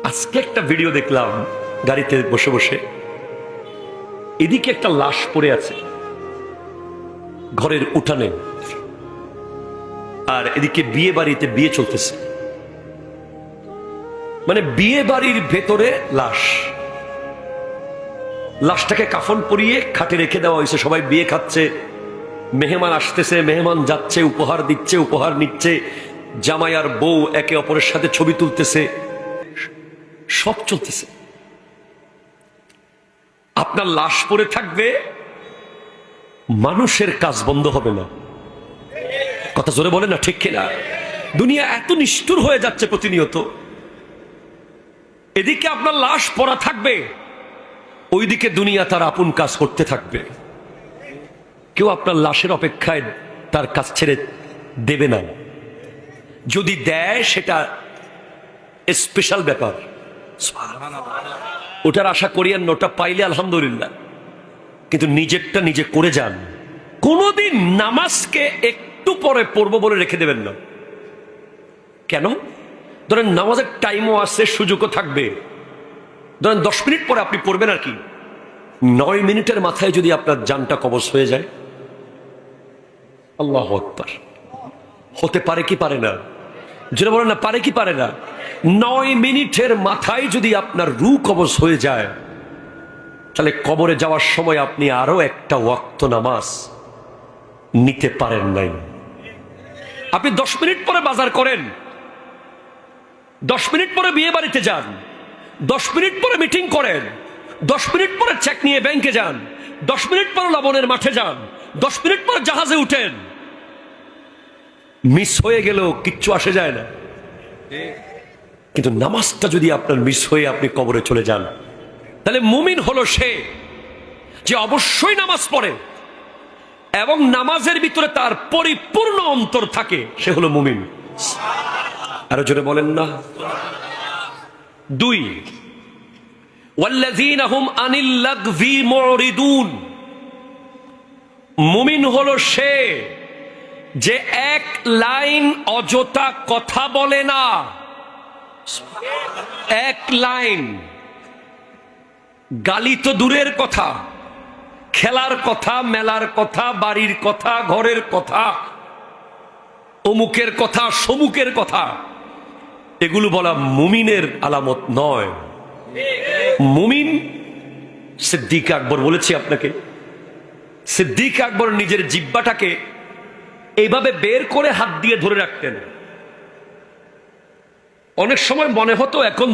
আজকে একটা ভিডিও দেখলাম গাড়িতে বসে বসে, এদিকে একটা লাশ পড়ে আছে ঘরের উঠানে, আর এদিকে বিয়ে বাড়িতে বিয়ে চলতেছে। মানে বিয়ে বাড়ির ভেতরে লাশ, লাশটাকে কাফন পরিয়ে খাটে রেখে দেওয়া হয়েছে। সবাই বিয়ে খাচ্ছে, মেহমান আসতেছে, মেহমান যাচ্ছে, উপহার দিচ্ছে, উপহার নিচ্ছে, জামাই আর বউ একে অপরের সাথে ছবি তুলতেছে, সব চলতেছে। আপনার লাশ পড়ে থাকবে, মানুষের কাজ বন্ধ হবে না। কথা জোরে বলে না, ঠিক কিনা? দুনিয়া এত নিষ্ঠুর হয়ে যাচ্ছে প্রতিনিয়ত। এদিকে আপনার লাশ পড়া থাকবে, ওইদিকে দুনিয়া তার আপন কাজ করতে থাকবে। কেউ আপনার লাশের অপেক্ষায় তার কাজ ছেড়ে দেবে না। যদি দেয় সেটা স্পেশাল ব্যাপার, ওটার আশা করিয়েন না, ওটা পাইলে আলহামদুলিল্লাহ, কিন্তু নিজেরটা নিজে করে যান। কোনদিন নামাজকে একটু পরে পড়বো বলে রেখে দেবেন না। কেন? ধরেন নামাজের টাইমও আছে, সুযোগও থাকবে, ধরেন 10 মিনিট পরে আপনি পড়বেন, আর কি 9 মিনিটের মাথায় যদি আপনার জানটা কবজ হয়ে যায়, আল্লাহু আকবার। হতে পারে কি পারে না? যেটা বলেন না, পারে কি পারে না? 9 মিনিটের মাথায় যদি আপনার রূহ কবজ হয়ে যায়, তাহলে কবরে যাওয়ার সময় আপনি আরো একটা ওয়াক্ত নামাজ নিতে পারেন নাই। আপনি 10 মিনিট পরে বাজার করেন, 10 মিনিট পরে বিয়ে বাড়িতে যান, 10 মিনিট পরে মিটিং করেন, 10 মিনিট পরে চেক নিয়ে ব্যাংকে যান, 10 মিনিট পরে লবণের মাঠে যান, 10 মিনিট পরে জাহাজে উঠেন, মিস হয়ে গেলেও কিচ্ছু আসে যায় না। কিন্তু নামাজটা যদি আপনার মিস হয়ে আপনি কবরে চলে যান, তাহলে মুমিন হলো সে যে অবশ্যই নামাজ পড়ে এবং নামাজের ভিতরে তার পরিপূর্ণ অন্তর থাকে, সে হলো মুমিন। আরো জোরে বলেন না। 2, ওয়াল্লাযীনা হুম আনিল লাগভি মুরিদুন। মুমিন হলো সে যে এক লাইন অযথা কথা বলে না। এক লাইন গালি তো দূরের কথা, খেলার কথা, মেলার কথা, বাড়ির কথা, ঘরের কথা, অমুকের কথা, সমুকের কথা, এগুলো বলা মুমিনের আলামত নয়। মুমিন, সিদ্দিক আকবর বলেছি আপনাকে, সিদ্দিক আকবর নিজের জিহ্বাটাকে এইভাবে বের করে হাত দিয়ে ধরে রাখতেন। অনেক সময় মনে হতো এখন